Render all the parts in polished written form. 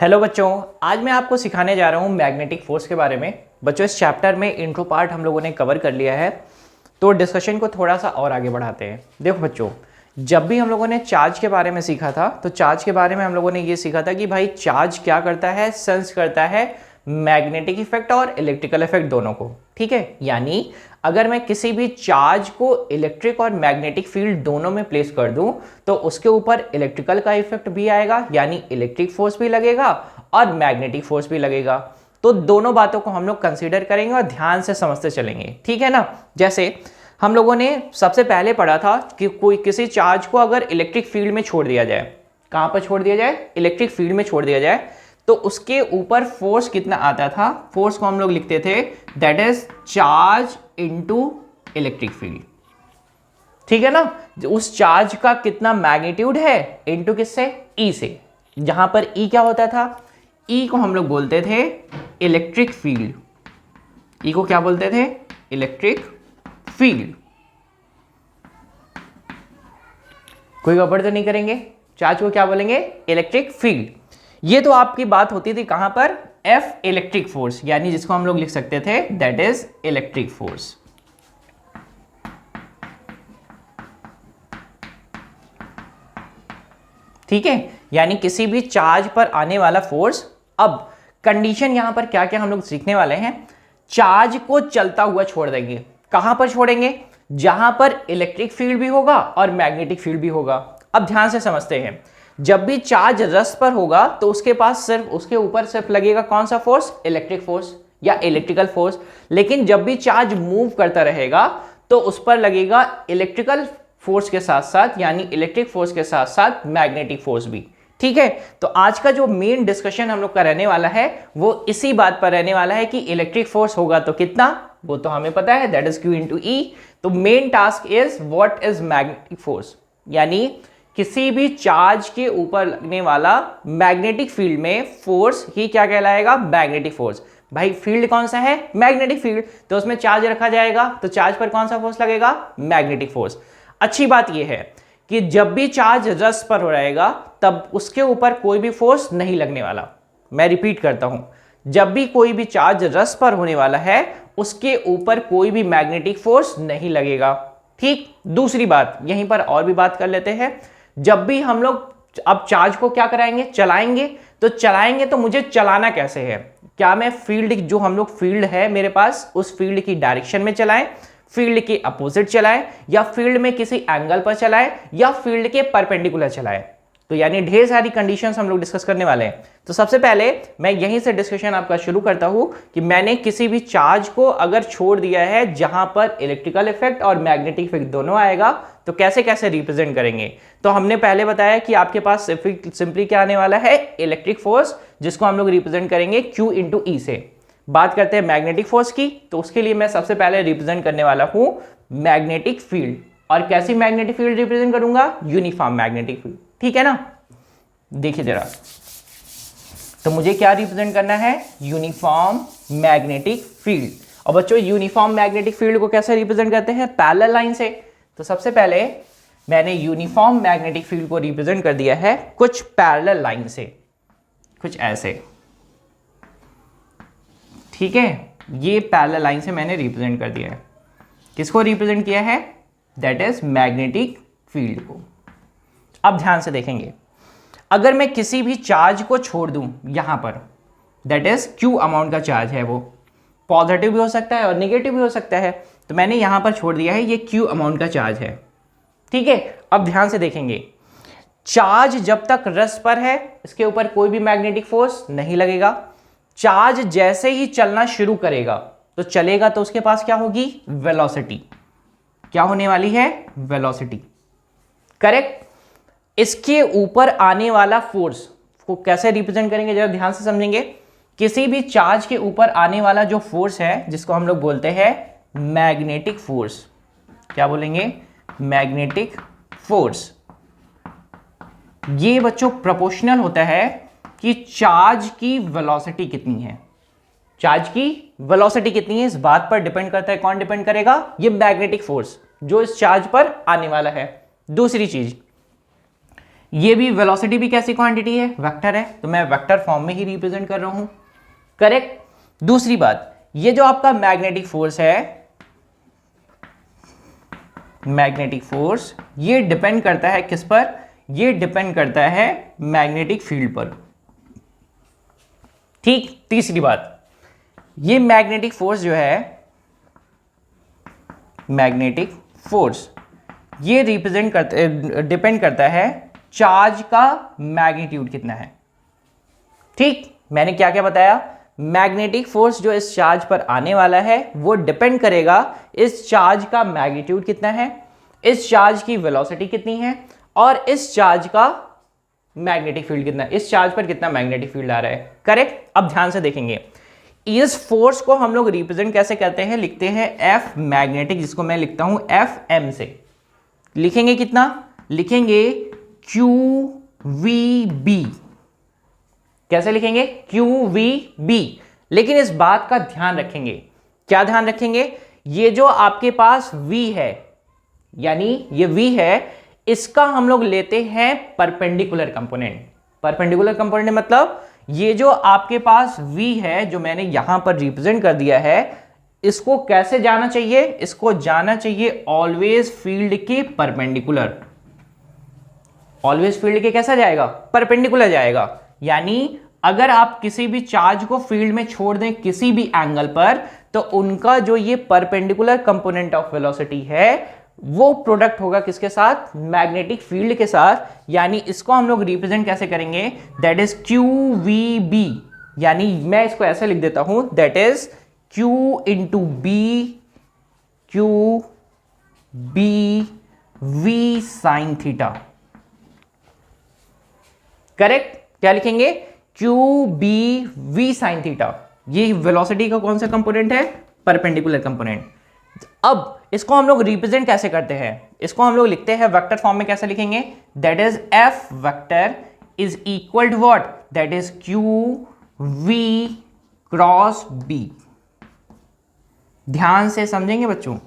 Hello बच्चों, आज मैं आपको सिखाने जा रहा हूँ मैग्नेटिक फोर्स के बारे में। बच्चों, इस चैप्टर में इंट्रो पार्ट हम लोगों ने कवर कर लिया है, तो डिस्कशन को थोड़ा सा और आगे बढ़ाते हैं। देखो बच्चों, जब भी हम लोगों ने चार्ज के बारे में सीखा था तो चार्ज के बारे में हम लोगों ने ये सीखा था कि भाई चार्ज क्या करता है, सेंस करता है मैग्नेटिक इफेक्ट और इलेक्ट्रिकल इफेक्ट दोनों को। ठीक है, यानी अगर मैं किसी भी चार्ज को इलेक्ट्रिक और मैग्नेटिक फील्ड दोनों में प्लेस कर दूं तो उसके ऊपर इलेक्ट्रिकल का इफेक्ट भी आएगा, यानी इलेक्ट्रिक फोर्स भी लगेगा और मैग्नेटिक फोर्स भी लगेगा। तो दोनों बातों को हम लोग कंसीडर करेंगे और ध्यान से समझते चलेंगे। ठीक है ना। जैसे हम लोगों ने सबसे पहले पढ़ा था कि कोई किसी चार्ज को अगर इलेक्ट्रिक फील्ड में छोड़ दिया जाए, कहां पर छोड़ दिया जाए, इलेक्ट्रिक फील्ड में छोड़ दिया जाए, तो उसके ऊपर फोर्स कितना आता था। फोर्स को हम लोग लिखते थे that is charge into electric field. ठीक है ना। उस चार्ज का कितना मैग्नीट्यूड है इनटू किससे, ई से। जहां पर ई क्या होता था, ई को हम लोग बोलते थे इलेक्ट्रिक फील्ड। ई को क्या बोलते थे, इलेक्ट्रिक फील्ड। कोई गड़बड़ तो नहीं करेंगे, चार्ज को क्या बोलेंगे, इलेक्ट्रिक फील्ड। ये तो आपकी बात होती थी कहां पर, एफ इलेक्ट्रिक फोर्स, यानी जिसको हम लोग लिख सकते थे दैट इज इलेक्ट्रिक फोर्स। ठीक है, यानी किसी भी चार्ज पर आने वाला फोर्स। अब कंडीशन यहां पर क्या क्या हम लोग सीखने वाले हैं। चार्ज को चलता हुआ छोड़ देंगे, कहां पर छोड़ेंगे, जहां पर इलेक्ट्रिक फील्ड भी होगा और मैग्नेटिक फील्ड भी होगा। अब ध्यान से समझते हैं, जब भी चार्ज रेस्ट पर होगा तो उसके पास सिर्फ, उसके ऊपर सिर्फ लगेगा कौन सा फोर्स, इलेक्ट्रिक फोर्स या इलेक्ट्रिकल फोर्स। लेकिन जब भी चार्ज मूव करता रहेगा तो उस पर लगेगा इलेक्ट्रिकल फोर्स के साथ साथ, यानी इलेक्ट्रिक फोर्स के साथ साथ मैग्नेटिक फोर्स भी। ठीक है, तो आज का जो मेन डिस्कशन हम लोग का रहने वाला है वो इसी बात पर रहने वाला है कि इलेक्ट्रिक फोर्स होगा तो कितना, वो तो हमें पता है दैट इज Q इंटू ई। तो main task is what is magnetic force, यानी किसी भी चार्ज के ऊपर लगने वाला मैग्नेटिक फील्ड में फोर्स ही क्या कहलाएगा, मैग्नेटिक फोर्स। भाई फील्ड कौन सा है, मैग्नेटिक फील्ड, तो उसमें चार्ज रखा जाएगा तो चार्ज पर कौन सा फोर्स लगेगा, मैग्नेटिक फोर्स। अच्छी बात यह है कि जब भी चार्ज रेस्ट पर हो रहेगा तब उसके ऊपर कोई भी फोर्स नहीं लगने वाला। मैं रिपीट करता हूं, जब भी कोई भी चार्ज रेस्ट पर होने वाला है उसके ऊपर कोई भी मैग्नेटिक फोर्स नहीं लगेगा। ठीक, दूसरी बात यहीं पर और भी बात कर लेते हैं। जब भी हम लोग अब चार्ज को क्या कराएंगे, चलाएंगे, तो मुझे चलाना कैसे है, क्या मैं फील्ड, जो हम लोग फील्ड है मेरे पास, उस फील्ड की डायरेक्शन में चलाएं, फील्ड के अपोजिट चलाएं, या फील्ड में किसी एंगल पर चलाएं, या फील्ड के परपेंडिकुलर चलाएं। तो यानी ढेर सारी कंडीशंस हम लोग डिस्कस करने वाले हैं। तो सबसे पहले मैं यहीं से डिस्कशन आपका शुरू करता हूं कि मैंने किसी भी चार्ज को अगर छोड़ दिया है जहां पर इलेक्ट्रिकल इफेक्ट और मैग्नेटिक इफेक्ट दोनों आएगा तो कैसे कैसे रिप्रेजेंट करेंगे। तो हमने पहले बताया कि आपके पास सिंपली क्या आने वाला है, इलेक्ट्रिक फोर्स, जिसको हम लोग रिप्रेजेंट करेंगे Q इंटू ई से। बात करते हैं मैग्नेटिक फोर्स की, तो उसके लिए मैं सबसे पहले रिप्रेजेंट करने वाला हूं मैग्नेटिक फील्ड। और कैसी मैग्नेटिक फील्ड रिप्रेजेंट करूंगा, यूनिफॉर्म मैग्नेटिक फील्ड। ठीक है ना। देखिए जरा, तो मुझे क्या रिप्रेजेंट करना है, यूनिफॉर्म मैग्नेटिक फील्ड। और बच्चों यूनिफॉर्म मैग्नेटिक फील्ड को कैसे रिप्रेजेंट करते हैं, पैरेलल लाइन से। तो सबसे पहले मैंने यूनिफॉर्म मैग्नेटिक फील्ड को रिप्रेजेंट कर दिया है कुछ पैरेलल लाइन से, कुछ ऐसे। ठीक है, ये पैरेलल लाइन से मैंने रिप्रेजेंट कर दिया है। किसको रिप्रेजेंट किया है, दैट इज मैग्नेटिक फील्ड को। अब ध्यान से देखेंगे, अगर मैं किसी भी चार्ज को छोड़ दूं यहां पर, दैट इज Q अमाउंट का चार्ज है, वो पॉजिटिव भी हो सकता है और नेगेटिव भी हो सकता है, तो मैंने यहां पर छोड़ दिया है, ये Q अमाउंट का चार्ज है। ठीक है, अब ध्यान से देखेंगे, चार्ज जब तक रेस्ट पर है इसके ऊपर कोई भी मैग्नेटिक फोर्स नहीं लगेगा। चार्ज जैसे ही चलना शुरू करेगा तो चलेगा तो उसके पास क्या होगी, वेलोसिटी। क्या होने वाली है, वेलोसिटी। करेक्ट। इसके ऊपर आने वाला फोर्स को कैसे रिप्रेजेंट करेंगे, जरा ध्यान से समझेंगे। किसी भी चार्ज के ऊपर आने वाला जो फोर्स है जिसको हम लोग बोलते हैं मैग्नेटिक फोर्स, क्या बोलेंगे, मैग्नेटिक फोर्स। ये बच्चों प्रोपोर्शनल होता है कि चार्ज की वेलोसिटी कितनी है। चार्ज की वेलोसिटी कितनी है इस बात पर डिपेंड करता है, कौन डिपेंड करेगा, ये मैग्नेटिक फोर्स जो इस चार्ज पर आने वाला है। दूसरी चीज, ये भी वेलोसिटी भी कैसी क्वांटिटी है, वेक्टर है, तो मैं वेक्टर फॉर्म में ही रिप्रेजेंट कर रहा हूं, करेक्ट। दूसरी बात, ये जो आपका मैग्नेटिक फोर्स है, मैग्नेटिक फोर्स, ये डिपेंड करता है किस पर, ये डिपेंड करता है मैग्नेटिक फील्ड पर, ठीक। तीसरी बात, ये मैग्नेटिक फोर्स जो है, मैग्नेटिक फोर्स, ये रिप्रेजेंट करता, डिपेंड करता है चार्ज का मैग्नीट्यूड कितना है, ठीक। मैंने क्या क्या बताया, मैग्नेटिक फोर्स जो इस चार्ज पर आने वाला है वो डिपेंड करेगा इस चार्ज का मैग्नीट्यूड कितना है, इस चार्ज की वेलोसिटी कितनी है, और इस चार्ज का मैग्नेटिक फील्ड कितना है, इस चार्ज पर कितना मैग्नेटिक फील्ड आ रहा है, करेक्ट। अब ध्यान से देखेंगे, इस फोर्स को हम लोग रिप्रेजेंट कैसे करते हैं, लिखते हैं एफ मैग्नेटिक, जिसको मैं लिखता हूं एफ एम से। लिखेंगे कितना, लिखेंगे क्यू वी बी, कैसे लिखेंगे, क्यू वी बी। लेकिन इस बात का ध्यान रखेंगे, क्या ध्यान रखेंगे, ये जो आपके पास v है, यानी ये v है, इसका हम लोग लेते हैं परपेंडिकुलर कंपोनेंट। परपेंडिकुलर कंपोनेंट मतलब ये जो आपके पास v है, जो मैंने यहां पर रिप्रेजेंट कर दिया है, इसको कैसे जाना चाहिए, इसको जाना चाहिए ऑलवेज फील्ड के परपेंडिकुलर। ऑलवेज फील्ड के कैसा जाएगा, परपेंडिकुलर जाएगा। यानी अगर आप किसी भी चार्ज को फील्ड में छोड़ दें किसी भी एंगल पर, तो उनका जो ये परपेंडिकुलर कंपोनेंट ऑफ वेलोसिटी है वो प्रोडक्ट होगा किसके साथ, मैग्नेटिक फील्ड के साथ। यानी इसको हम लोग रिप्रेजेंट कैसे करेंगे, that is Q V B. यानी मैं इसको ऐसे लिख देता हूं, that is Q into B, Q B V sine theta, correct. क्या लिखेंगे, Q B V sine theta. ये वेलोसिटी का कौन सा कंपोनेंट है, परपेंडिकुलर कंपोनेंट। अब इसको हम लोग रिप्रेजेंट कैसे करते हैं, इसको हम लोग लिखते हैं वेक्टर फॉर्म में, कैसे लिखेंगे, that is F vector is equal to what, that is Q V cross B. ध्यान से समझेंगे बच्चों,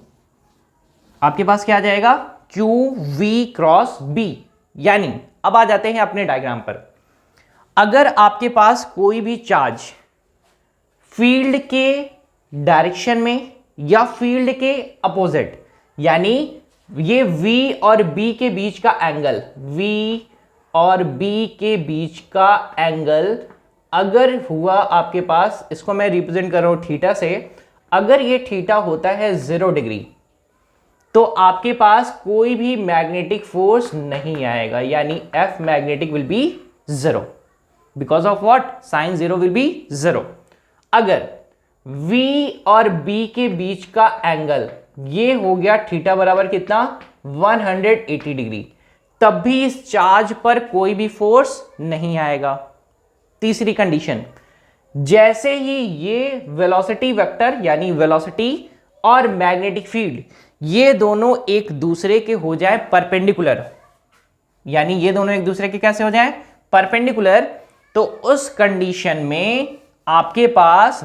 आपके पास क्या आ जाएगा, क्यू वी क्रॉस बी। यानी अब आ जाते हैं अपने डायग्राम पर। अगर आपके पास कोई भी चार्ज फील्ड के डायरेक्शन में या फील्ड के अपोजिट, यानी ये V और B के बीच का एंगल, V और B के बीच का एंगल अगर हुआ आपके पास, इसको मैं रिप्रेजेंट कर रहा हूं थीटा से, अगर ये थीटा होता है 0 डिग्री, तो आपके पास कोई भी मैग्नेटिक फोर्स नहीं आएगा। यानी F magnetic will be 0 because of what, sine 0 will be 0। अगर V और B के बीच का एंगल ये हो गया थीटा बराबर कितना, 180 डिग्री, तब भी इस चार्ज पर कोई भी फोर्स नहीं आएगा। तीसरी कंडीशन, जैसे ही ये वेलोसिटी वेक्टर यानी वेलोसिटी और मैग्नेटिक फील्ड ये दोनों एक दूसरे के हो जाए परपेंडिकुलर, यानी ये दोनों एक दूसरे के कैसे हो जाए, परपेंडिकुलर, तो उस कंडीशन में आपके पास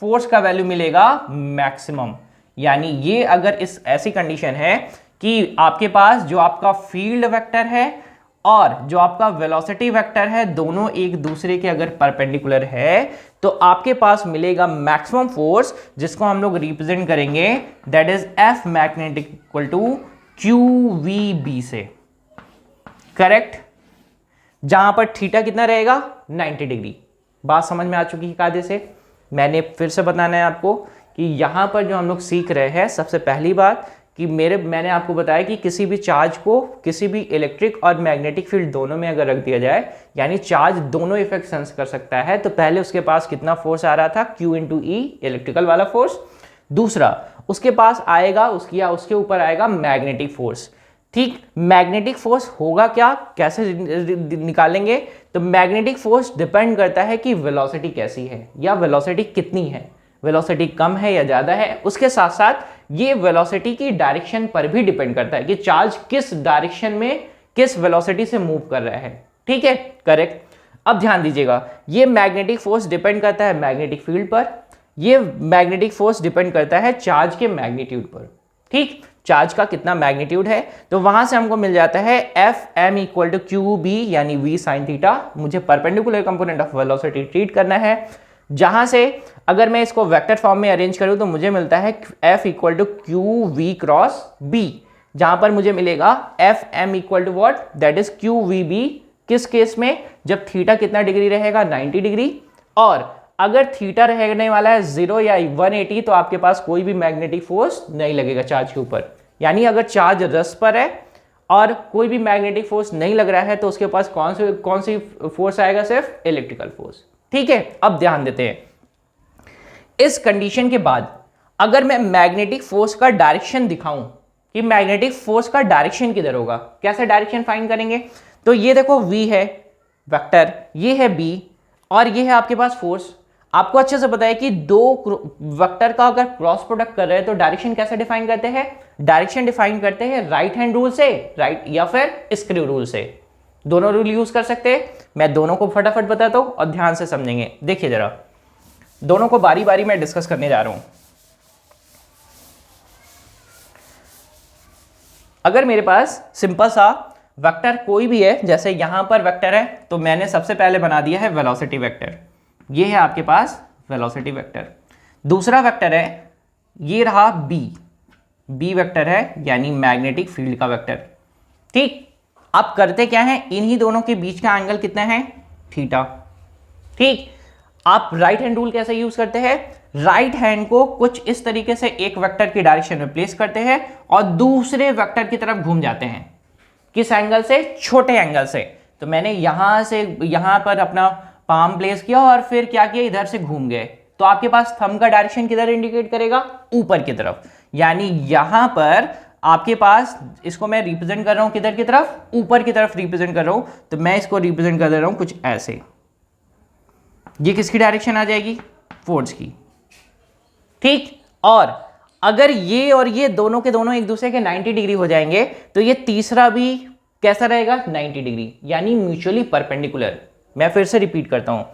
फोर्स का वैल्यू मिलेगा मैक्सिमम। यानी ये अगर इस ऐसी कंडीशन है कि आपके पास जो आपका फील्ड वेक्टर है और जो आपका वेलोसिटी वेक्टर है दोनों एक दूसरे के अगर परपेंडिकुलर है, तो आपके पास मिलेगा मैक्सिमम फोर्स, जिसको हम लोग रिप्रेजेंट करेंगे that is F magnetic equal to Q V B से, करेक्ट। जहां पर थीटा कितना रहेगा, 90 डिग्री। बात समझ में आ चुकी है कायदे से। मैंने फिर से बताना है आपको कि यहाँ पर जो हम लोग सीख रहे हैं, सबसे पहली बात कि मैंने आपको बताया कि किसी भी चार्ज को किसी भी इलेक्ट्रिक और मैग्नेटिक फील्ड दोनों में अगर रख दिया जाए, यानी चार्ज दोनों इफेक्ट सेंस कर सकता है, तो पहले उसके पास कितना फोर्स आ रहा था, Q इंटू ई, इलेक्ट्रिकल वाला फोर्स। दूसरा उसके पास आएगा उसके ऊपर आएगा मैग्नेटिक फोर्स, ठीक। मैग्नेटिक फोर्स होगा क्या, कैसे निकालेंगे, तो मैग्नेटिक फोर्स डिपेंड करता है कि वेलोसिटी कैसी है या वेलोसिटी कितनी है, वेलोसिटी कम है या ज़्यादा है। उसके साथ साथ ये वेलोसिटी की डायरेक्शन पर भी डिपेंड करता है कि चार्ज किस डायरेक्शन में किस वेलोसिटी से मूव कर रहा है, ठीक है, करेक्ट। अब ध्यान दीजिएगा, ये मैग्नेटिक फोर्स डिपेंड करता है मैग्नेटिक फील्ड पर, ये मैग्नेटिक फोर्स डिपेंड करता है चार्ज के मैग्नीट्यूड पर, ठीक। चार्ज का कितना मैग्नीट्यूड है, तो वहां से हमको मिल जाता है F M equal to Q B यानी वी साइन थीटा। मुझे perpendicular component of velocity treat करना है, जहां से अगर मैं इसको वेक्टर फॉर्म में अरेंज करूं तो मुझे मिलता है F equal to Q V cross B, जहां पर मुझे मिलेगा F M equal to what, that is Q V B. किस केस में, जब थीटा कितना डिग्री रहेगा 90 डिग्री, और अगर थीटा रहने वाला है 0 या 180 तो आपके पास कोई भी मैग्नेटिक फोर्स नहीं लगेगा चार्ज के ऊपर। यानी अगर चार्ज रस पर है और कोई भी मैग्नेटिक फोर्स नहीं लग रहा है तो उसके पास कौन सी फोर्स आएगा, सिर्फ इलेक्ट्रिकल फोर्स। ठीक है, अब ध्यान देते हैं, इस कंडीशन के बाद अगर मैं मैग्नेटिक फोर्स का डायरेक्शन दिखाऊं कि मैग्नेटिक फोर्स का डायरेक्शन किधर होगा, कैसे डायरेक्शन फाइंड करेंगे, तो ये देखो v है वेक्टर, ये है b और ये है आपके पास फोर्स। आपको अच्छे से पता है कि दो वेक्टर का अगर क्रॉस प्रोडक्ट कर रहे हैं तो डायरेक्शन कैसे डिफाइन करते हैं, डायरेक्शन डिफाइन करते हैं राइट हैंड रूल से, राइट या फिर स्क्रू रूल से। दोनों रूल यूज कर सकते हैं, मैं दोनों को फटाफट बताता हूं और ध्यान से समझेंगे। देखिए जरा, दोनों को बारी बारी मैं डिस्कस करने जा रहा हूं। अगर मेरे पास सिंपल सा वेक्टर कोई भी है, जैसे यहां पर वेक्टर है तो मैंने सबसे पहले बना दिया है वेलोसिटी वेक्टर, ये है आपके पास वेलोसिटी वेक्टर। दूसरा वेक्टर है, ये रहा बी वेक्टर है यानी मैग्नेटिक फील्ड का वेक्टर। ठीक, आप करते क्या है, इन्हीं दोनों के बीच का एंगल कितना है, थीटा। ठीक, आप राइट हैंड रूल कैसे यूज करते हैं, राइट हैंड को कुछ इस तरीके से एक वेक्टर की डायरेक्शन में प्लेस करते हैं और दूसरे वेक्टर की तरफ घूम जाते हैं। किस एंगल से, छोटे एंगल से। तो मैंने यहां से यहां पर अपना पाम प्लेस किया और फिर क्या किया, इधर से घूम गए, तो आपके पास थंब का डायरेक्शन किधर इंडिकेट करेगा, ऊपर की तरफ। यानी यहां पर आपके पास, इसको मैं रिप्रेजेंट कर रहा हूं किधर की तरफ, ऊपर की तरफ रिप्रेजेंट कर रहा हूं, तो मैं इसको रिप्रेजेंट कर दे रहा हूं कुछ ऐसे। ये किसकी डायरेक्शन आ जाएगी, फोर्स की। ठीक, और अगर ये और ये दोनों के दोनों एक दूसरे के 90 डिग्री हो जाएंगे तो ये तीसरा भी कैसा रहेगा, 90 डिग्री, यानी म्यूचुअली परपेंडिकुलर। मैं फिर से रिपीट करता हूं,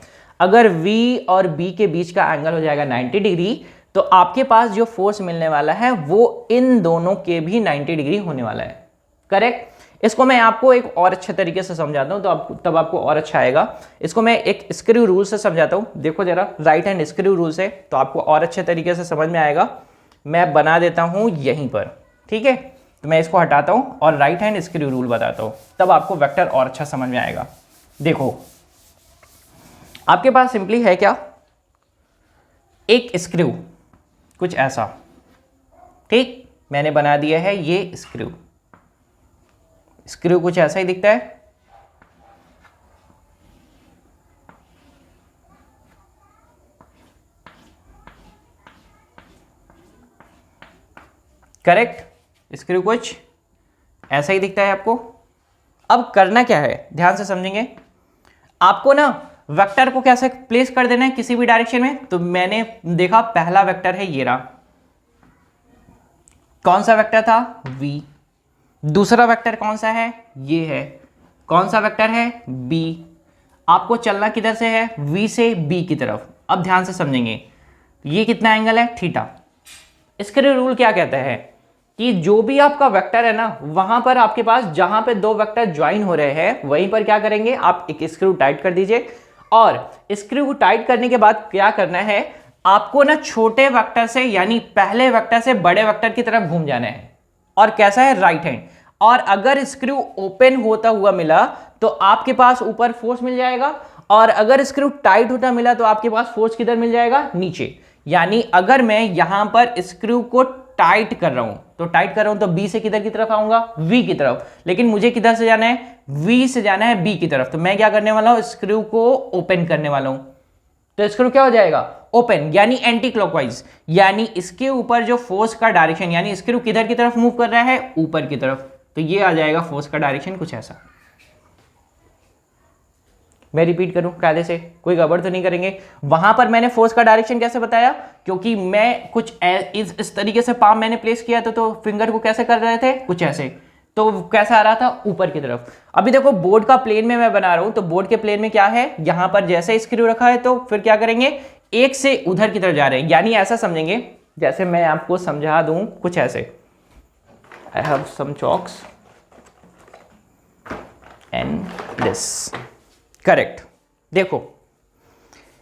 अगर V और B के बीच का एंगल हो जाएगा 90 डिग्री तो आपके पास जो फोर्स मिलने वाला है वो इन दोनों के भी 90 डिग्री होने वाला है। करेक्ट। इसको मैं आपको एक और अच्छे तरीके से समझाता हूं तो तब आपको और अच्छा आएगा। इसको मैं एक स्क्रू रूल से समझाता हूं। देखो जरा, राइट हैंड स्क्रू रूल से, तो आपको और अच्छे तरीके से समझ में आएगा। मैं बना देता हूं यहीं पर, ठीक है। तो मैं इसको हटाता हूं और राइट हैंड स्क्रू रूल बताता हूं, तब आपको वेक्टर और अच्छा समझ में आएगा। देखो, आपके पास सिंपली है क्या, एक स्क्रू कुछ ऐसा, ठीक। मैंने बना दिया है ये स्क्रू कुछ ऐसा ही दिखता है। करेक्ट, स्क्रू कुछ ऐसा ही दिखता है आपको। अब करना क्या है, ध्यान से समझेंगे। आपको ना वेक्टर को कैसे प्लेस कर देना है किसी भी डायरेक्शन में। तो मैंने देखा पहला वेक्टर है ये रहा, कौन सा वेक्टर था, v। दूसरा वेक्टर कौन सा है, ये है, कौन सा वेक्टर है, b। आपको चलना किधर से है, v से b की तरफ। अब ध्यान से समझेंगे, ये कितना एंगल है, थीटा। स्क्रू रूल क्या कहता है कि जो भी आपका वेक्टर है ना, वहां पर आपके पास जहां पे दो वेक्टर ज्वाइन हो रहे हैं वहीं पर क्या करेंगे, आप एक स्क्रू टाइट कर दीजिए। और स्क्रू को टाइट करने के बाद क्या करना है, आपको ना छोटे वेक्टर से यानी पहले वेक्टर से बड़े वेक्टर की तरफ घूम जाना है। और कैसा है, राइट हैंड। और अगर स्क्रू ओपन होता हुआ मिला तो आपके पास ऊपर फोर्स मिल जाएगा, और अगर स्क्रू टाइट होता मिला तो आपके पास फोर्स किधर मिल जाएगा, नीचे। यानी अगर मैं यहां पर स्क्रू को टाइट कर रहा हूं, तो टाइट कर रहा हूं तो बी से किधर की तरफ आऊंगा, वी की तरफ। लेकिन मुझे किधर से जाना है, वी से जाना है बी की तरफ। तो मैं क्या करने वाला हूं, स्क्रू को ओपन करने वाला हूं। तो स्क्रू क्या हो जाएगा, ओपन, यानी एंटी क्लॉकवाइज। यानी इसके ऊपर जो फोर्स का डायरेक्शन, यानी स्क्रू किधर की तरफ मूव कर रहा है, ऊपर की तरफ। तो ये आ जाएगा फोर्स का डायरेक्शन कुछ ऐसा। मैं रिपीट करूं कायदे से, कोई गड़बड़ तो नहीं करेंगे। वहां पर मैंने फोर्स का डायरेक्शन कैसे बताया, क्योंकि मैं कुछ इस तरीके से पाम मैंने प्लेस किया तो फिंगर को कैसे कर रहे थे, कुछ ऐसे। तो कैसा आ रहा था, ऊपर की तरफ। अभी देखो बोर्ड का प्लेन में मैं बना रहा हूं, तो बोर्ड के प्लेन में क्या है, यहां पर जैसे स्क्रू रखा है तो फिर क्या करेंगे, एक से उधर की तरफ जा रहे हैं। यानी ऐसा समझेंगे, जैसे मैं आपको समझा दूं कुछ ऐसे। I have some chalks and this, correct. देखो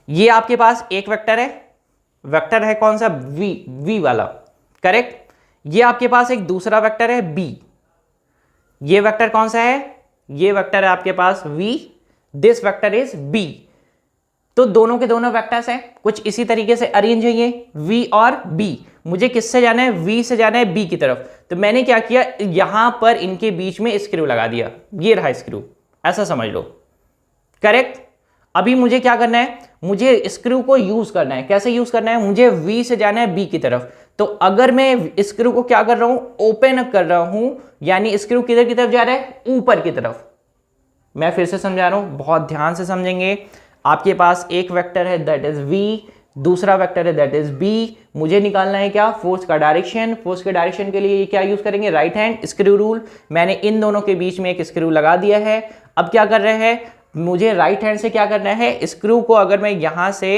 ये आपके पास एक वेक्टर है कौन सा, v वाला, करेक्ट। ये आपके पास एक दूसरा वेक्टर है b, ये वेक्टर कौन सा है, ये वेक्टर है आपके पास v, this vector is b। तो दोनों के दोनों वेक्टर्स हैं, कुछ इसी तरीके से अरेंज है ये v और b। मुझे किससे जाना है, v से जाना है b की तरफ। तो मैंने क्या किया, यहां पर इनके बीच में स्क्रू लगा दिया, ये रहा स्क्रू, ऐसा समझ लो, करेक्ट। अभी मुझे क्या करना है, मुझे स्क्रू को यूज करना है। कैसे यूज करना है, मुझे v से जाना है b की तरफ। तो अगर मैं स्क्रू को क्या कर रहा हूं, ओपन अप कर रहा हूं, यानी स्क्रू किधर की तरफ जा रहा है, ऊपर की तरफ। मैं फिर से समझा रहा हूं, बहुत ध्यान से समझेंगे। आपके पास एक वेक्टर है दैट इज v, दूसरा वेक्टर है दैट इज b। मुझे निकालना है क्या, फोर्स का डायरेक्शन। फोर्स के डायरेक्शन के लिए क्या यूज करेंगे, राइट हैंड स्क्रू रूल। मैंने इन दोनों के बीच में एक स्क्रू लगा दिया है। अब क्या कर रहे हैं, मुझे राइट हैंड से क्या करना है, स्क्रू को अगर मैं यहां से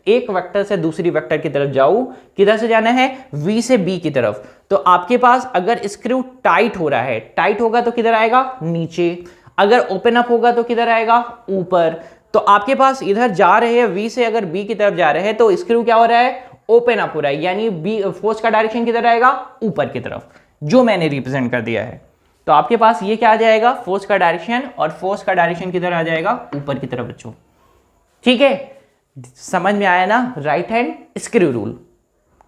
एक वेक्टर से दूसरी वेक्टर की तरफ जाऊं, किधर से जाना है, v से b की तरफ। तो आपके पास अगर स्क्रू टाइट हो रहा है, टाइट होगा तो किधर आएगा, नीचे। अगर ओपन अप होगा तो किधर आएगा, ऊपर। तो आपके पास इधर जा रहे हैं v से अगर b की तरफ जा रहे हैं तो स्क्रू क्या हो रहा है, ओपन अप हो रहा है, यानी b फोर्स का डायरेक्शन किधर आएगा, ऊपर की तरफ, जो मैंने रिप्रेजेंट कर दिया है। तो आपके पास ये क्या आ जाएगा, फोर्स का डायरेक्शन, और फोर्स का डायरेक्शन किधर आ जाएगा, ऊपर की तरफ बच्चों। ठीक है, समझ में आया ना, right hand screw rule,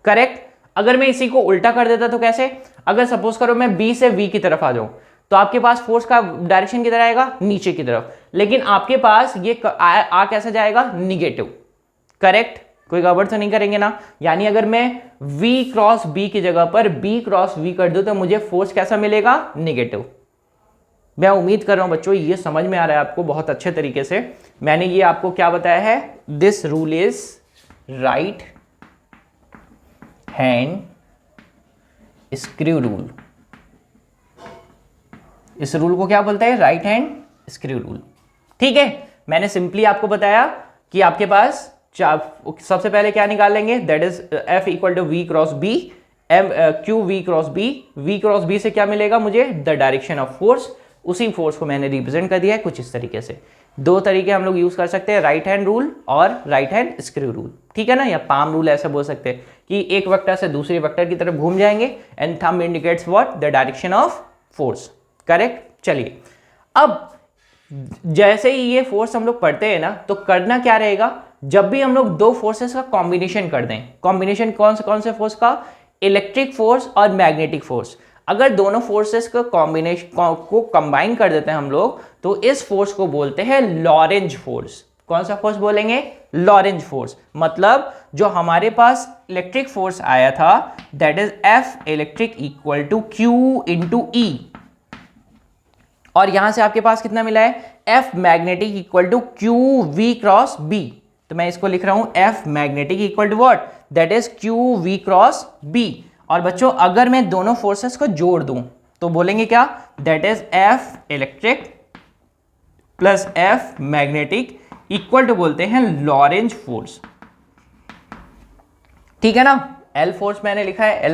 correct. अगर मैं इसी को उल्टा कर देता तो कैसे, अगर सपोज करो मैं b से v की तरफ आ जाऊं, तो आपके पास फोर्स का डायरेक्शन किधर आएगा, नीचे की तरफ। लेकिन आपके पास ये आ कैसे जाएगा, निगेटिव, करेक्ट। कोई गड़बड़ तो नहीं करेंगे ना। यानी अगर मैं v क्रॉस b की जगह पर b क्रॉस v कर दूं तो मुझे फोर्स कैसा मिलेगा, निगेटिव। मैं उम्मीद कर रहा हूं बच्चों ये समझ में आ रहा है आपको बहुत अच्छे तरीके से। मैंने ये आपको क्या बताया है, this rule is right hand screw rule. इस रूल को क्या बोलते हैं, राइट हैंड स्क्रू रूल। ठीक है, मैंने सिंपली आपको बताया कि आपके पास सबसे पहले क्या निकाल लेंगे, that is F equal to V cross B, M Q V cross B. V cross B से क्या मिलेगा मुझे, द डायरेक्शन ऑफ फोर्स। उसी फोर्स को मैंने रिप्रेजेंट कर दिया है कुछ इस तरीके से। दो तरीके हम लोग यूज कर सकते हैं, राइट हैंड रूल और राइट हैंड स्क्रू रूल, ठीक है ना, या पाम रूल ऐसा बोल सकते हैं कि एक वेक्टर से दूसरे वेक्टर की तरफ घूम जाएंगे and thumb indicates what, the direction of force, correct. चलिए, अब जैसे ही ये फोर्स हम लोग पढ़ते हैं ना, तो करना क्या रहेगा, जब भी हम लोग दो फोर्सेस का कॉम्बिनेशन कर दें, कॉम्बिनेशन कौन से फोर्स का, इलेक्ट्रिक फोर्स और मैग्नेटिक फोर्स। अगर दोनों फोर्सेस का कॉम्बिनेशन को कंबाइन कर देते हैं हम लोग, तो इस फोर्स को बोलते हैं लॉरेंज फोर्स। कौन सा फोर्स बोलेंगे, लॉरेंज फोर्स। मतलब जो हमारे पास इलेक्ट्रिक फोर्स आया था that is F electric equal to Q into E, और यहां से आपके पास कितना मिला है, F magnetic equal to Q V cross B। तो मैं इसको लिख रहा हूं F magnetic equal to what, that is Q V cross B। और बच्चों अगर मैं दोनों फोर्सेस को जोड़ दूं तो बोलेंगे क्या, that is F electric plus F magnetic equal to बोलते हैं लॉरेंज फोर्स। ठीक है ना, L फोर्स मैंने लिखा है,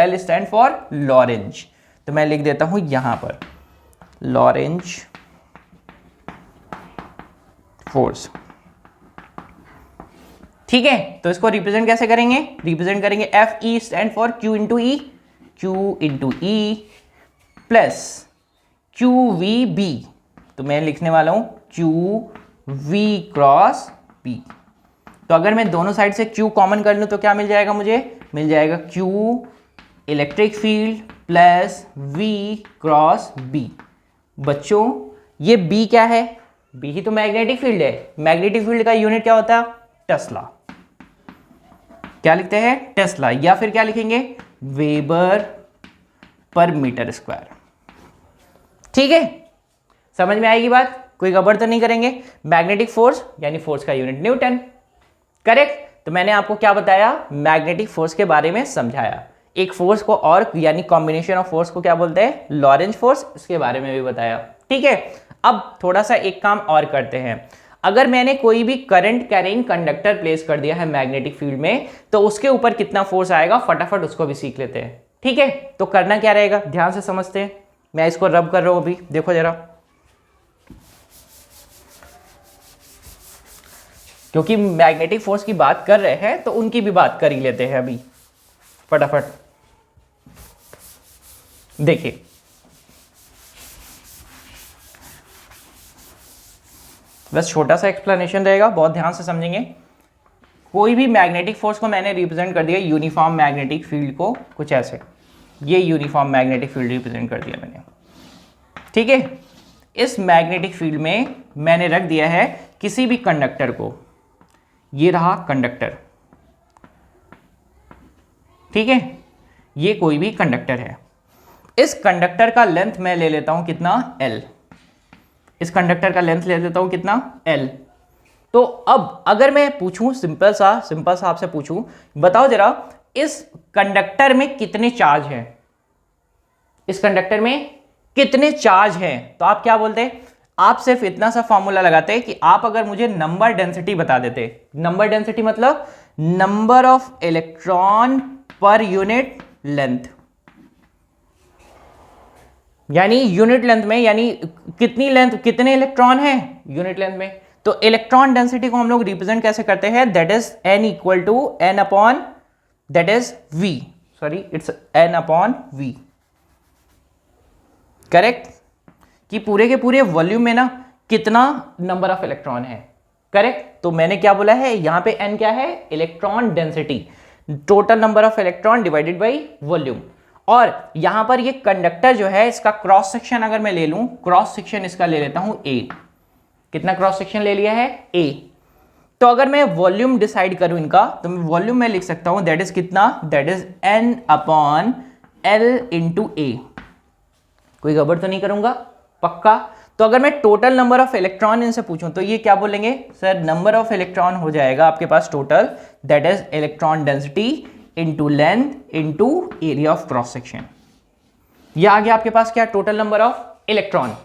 L स्टैंड फॉर लॉरेंज। तो मैं लिख देता हूं यहां पर लॉरेंज फोर्स। ठीक है, तो इसको रिप्रेजेंट कैसे करेंगे, रिप्रेजेंट करेंगे F E stand for Q into E, Q into E plus Q V B। तो मैं लिखने वाला हूं Q V क्रॉस B। तो अगर मैं दोनों साइड से Q कॉमन कर लूं तो क्या मिल जाएगा मुझे, मिल जाएगा Q electric field plus V cross B। बच्चों ये B क्या है, B ही तो मैग्नेटिक फील्ड है। मैग्नेटिक फील्ड का यूनिट क्या होता है, टेस्ला। क्या लिखते हैं, टेस्ला, या फिर क्या लिखेंगे, वेबर पर मीटर स्क्वायर। ठीक है, समझ में आएगी बात, कोई गड़बड़ तो नहीं करेंगे। मैग्नेटिक फोर्स यानी फोर्स का यूनिट न्यूटन, करेक्ट। तो मैंने आपको क्या बताया, मैग्नेटिक फोर्स के बारे में समझाया। एक फोर्स को और यानी कॉम्बिनेशन ऑफ फोर्स को क्या बोलते हैं, लॉरेंज फोर्स, इसके बारे में भी बताया। ठीक है, अब थोड़ा सा एक काम और करते हैं। अगर मैंने कोई भी करंट कैरिंग कंडक्टर प्लेस कर दिया है मैग्नेटिक फील्ड में, तो उसके ऊपर कितना फोर्स आएगा, फटाफट उसको भी सीख लेते हैं। ठीक है, तो करना क्या रहेगा, ध्यान से समझते हैं। मैं इसको रब कर रहा हूं अभी, देखो जरा, क्योंकि मैग्नेटिक फोर्स की बात कर रहे हैं तो उनकी भी बात कर ही लेते हैं अभी फटाफट। देखिए बस छोटा सा एक्सप्लेनेशन रहेगा, बहुत ध्यान से समझेंगे। कोई भी मैग्नेटिक फोर्स को मैंने रिप्रेजेंट कर दिया यूनिफॉर्म मैग्नेटिक फील्ड को, कुछ ऐसे, ये यूनिफॉर्म मैग्नेटिक फील्ड रिप्रेजेंट कर दिया मैंने, ठीक है। इस मैग्नेटिक फील्ड में मैंने रख दिया है किसी भी कंडक्टर को, ये रहा कंडक्टर, ठीक है, ये कोई भी कंडक्टर है। इस कंडक्टर का लेंथ मैं ले लेता हूं कितना, L। इस कंडक्टर का लेंथ ले लेता हूं कितना, L। तो अब अगर मैं पूछूं सिंपल सा आपसे पूछूं, बताओ जरा इस कंडक्टर में कितने चार्ज हैं, इस कंडक्टर में कितने चार्ज हैं, तो आप क्या बोलते हैं, आप सिर्फ इतना सा फॉर्मूला लगाते हैं कि आप अगर मुझे नंबर डेंसिटी बता देते, नंबर डेंसिटी मतलब number of electron per unit length, यानी यूनिट लेंथ में, यानी कितनी लेंथ, कितने इलेक्ट्रॉन हैं यूनिट लेंथ में। तो इलेक्ट्रॉन डेंसिटी को हम लोग रिप्रेजेंट कैसे करते हैं, that is n equal to n upon, that is v, sorry it's n upon v, correct, कि पूरे के पूरे वॉल्यूम में ना कितना नंबर ऑफ इलेक्ट्रॉन है, करेक्ट। तो मैंने क्या बोला है, यहां पे n क्या है, electron density, total number of electron divided by volume. और यहां पर ये कंडक्टर जो है, इसका क्रॉस सेक्शन अगर मैं ले लूं, क्रॉस सेक्शन इसका ले लेता हूं a, कितना क्रॉस सेक्शन ले लिया है, a। तो अगर मैं वॉल्यूम डिसाइड करूं इनका, तो मैं वॉल्यूम में लिख सकता हूं दैट इज कितना, that is n upon l into a। कोई गड़बड़ तो नहीं करूंगा, पक्का। तो अगर मैं टोटल नंबर ऑफ इलेक्ट्रॉन इनसे पूछूं तो ये क्या बोलेंगे, सर नंबर ऑफ इलेक्ट्रॉन हो जाएगा आपके पास total, that is electron density into length into area of cross section. ये आ गया आपके पास क्या, टोटल नंबर ऑफ इलेक्ट्रॉन।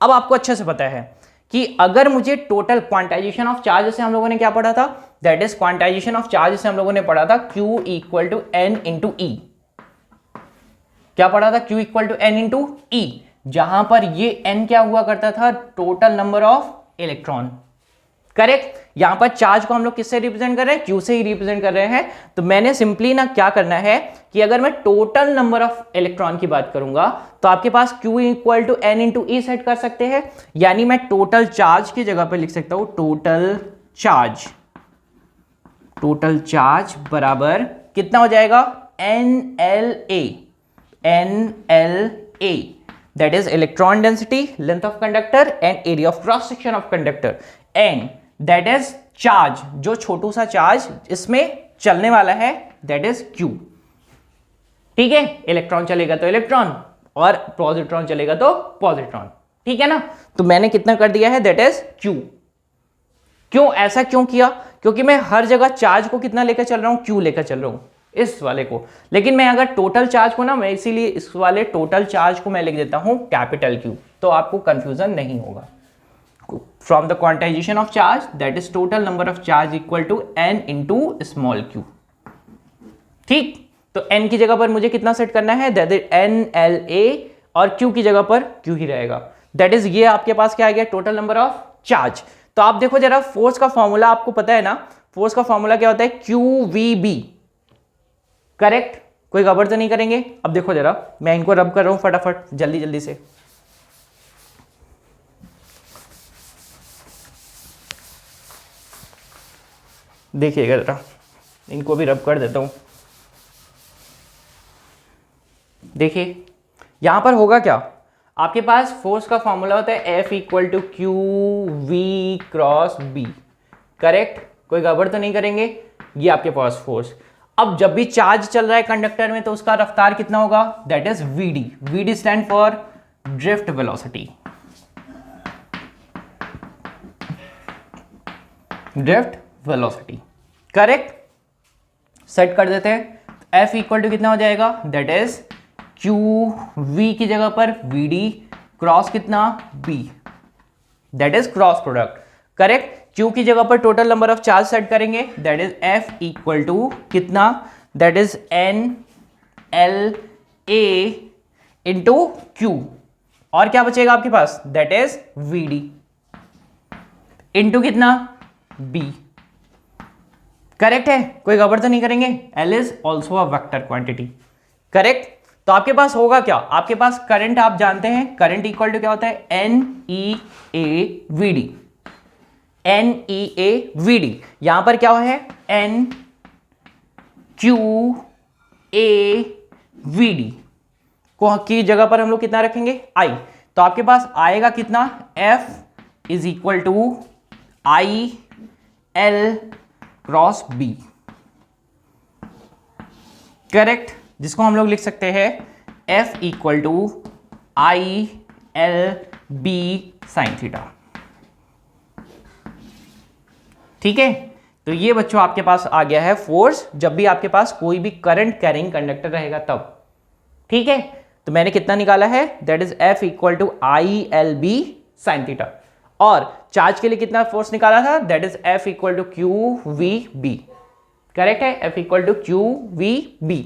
अब आपको अच्छे से पता है कि अगर मुझे टोटल क्वांटाइजेशन ऑफ चार्ज से हम लोगों ने क्या पढ़ा था, that is quantization of charge से हम लोगों ने पढ़ा था Q equal to N into E। क्या पढ़ा था, Q equal to N into E, जहां पर ये N क्या हुआ करता था, total number of electron, correct. यहां पर चार्ज को हम लोग किससे रिप्रेजेंट कर रहे हैं, Q से ही रिप्रेजेंट कर रहे हैं। तो मैंने सिंपली ना क्या करना है कि अगर मैं टोटल नंबर ऑफ इलेक्ट्रॉन की बात करूंगा तो आपके पास Q equal to N into E set कर सकते हैं, यानी मैं टोटल चार्ज की जगह पर लिख सकता हूं टोटल चार्ज बराबर कितना हो जाएगा, NLA, that is electron density, length of conductor and area of cross section of conductor, and that is charge, जो छोटू सा चार्ज इसमें चलने वाला है, that is Q। ठीक है, इलेक्ट्रॉन चलेगा तो इलेक्ट्रॉन और पॉजिट्रॉन चलेगा तो पॉजिट्रॉन, ठीक है ना। तो मैंने कितना कर दिया है, that is Q। क्यों ऐसा क्यों किया, क्योंकि मैं हर जगह चार्ज को कितना लेकर चल रहा हूं, Q लेकर चल रहा हूं इस वाले को। लेकिन मैं अगर टोटल चार्ज को ना, मैं इसीलिए इस वाले टोटल चार्ज को मैं लिख देता हूं कैपिटल Q, तो आपको कंफ्यूजन नहीं होगा। From the quantization of charge, that is total number of charge equal to n into small q। ठीक, तो n की जगह पर मुझे कितना सेट करना है, दैट इज NLA, और q की जगह पर q ही रहेगा। दैट इज ये आपके पास क्या आ गया, टोटल नंबर ऑफ चार्ज। तो आप देखो जरा, फोर्स का फॉर्मूला आपको पता है ना, फोर्स का फॉर्मूला क्या होता है, QVB, करेक्ट। कोई गड़बड़ तो नहीं करेंगे। अब देखो जरा, मैं इनको रब कर रहा हूं फटाफट जल्दी जल्दी से। देखिएगा जरा, इनको भी रब कर देता हूं। देखिए यहां पर होगा क्या, आपके पास फोर्स का फॉर्मूला होता है F equal to Q V cross B, correct. कोई गड़बड़ तो नहीं करेंगे। ये आपके पास फोर्स। अब जब भी चार्ज चल रहा है कंडक्टर में तो उसका रफ्तार कितना होगा, that is VD। VD stand for drift velocity, drift velocity, correct. Set कर देते हैं। F इक्वल टू कितना हो जाएगा, दैट इज क्यू वी की जगह पर VD क्रॉस कितना B, that is cross product, correct. Q की जगह पर total number of charge set करेंगे, that is F equal to कितना, that is N L A into Q, और क्या बचेगा आपके पास, that is V D into कितना, बी। करेक्ट है, कोई गड़बड़ तो नहीं करेंगे। L is also a vector quantity, correct. तो आपके पास होगा क्या, आपके पास करंट आप जानते हैं, करंट इक्वल टू क्या होता है, N E A V D, N E A V D. यहां पर क्या है, N Q A V D को की जगह पर हम लोग कितना रखेंगे, आई। तो आपके पास आएगा कितना, F is equal to I L cross B, correct, जिसको हम लोग लिख सकते हैं F equal to I L B sine theta. ठीक है, तो ये बच्चों आपके पास आ गया है फोर्स जब भी आपके पास कोई भी करंट कैरिंग कंडक्टर रहेगा तब। ठीक है, तो मैंने कितना निकाला है, that is F equal to I L B sine theta, और चार्ज के लिए कितना फोर्स निकाला था, that is F equal to Q V B. Correct है, F equal to Q V B,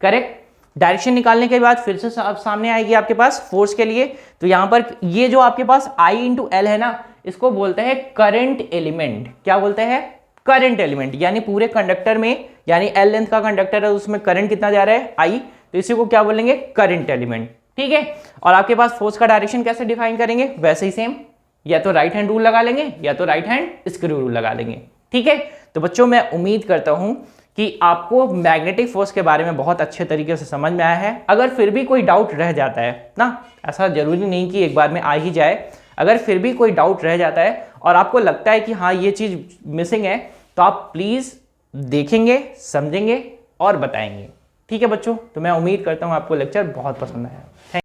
correct. Direction निकालने के बाद फिर से सामने आएगी आपके पास फोर्स के लिए। तो यहां पर ये जो आपके पास I इंटू एल है ना, इसको बोलते हैं करंट एलिमेंट। क्या बोलते हैं, करंट एलिमेंट, यानी पूरे कंडक्टर में, यानी एल लेंथ का कंडक्टर है, उसमें करंट कितना जा रहा है, I, तो इसी को क्या बोलेंगे, करंट एलिमेंट। ठीक है, और आपके पास फोर्स का डायरेक्शन कैसे डिफाइन करेंगे, वैसे ही सेम, या तो राइट हैंड रूल लगा लेंगे या तो राइट हैंड स्क्रू रूल लगा लेंगे। ठीक है, तो बच्चों मैं उम्मीद करता हूं कि आपको मैग्नेटिक फोर्स के बारे में बहुत अच्छे तरीके से समझ में आया है। अगर फिर भी कोई डाउट रह जाता है ना, ऐसा जरूरी नहीं कि एक बार में आ ही जाए, अगर फिर भी कोई डाउट रह जाता है और आपको लगता है कि हाँ ये चीज़ मिसिंग है, तो आप प्लीज़ देखेंगे, समझेंगे और बताएंगे। ठीक है बच्चों, तो मैं उम्मीद करता हूँ आपको लेक्चर बहुत पसंद आया।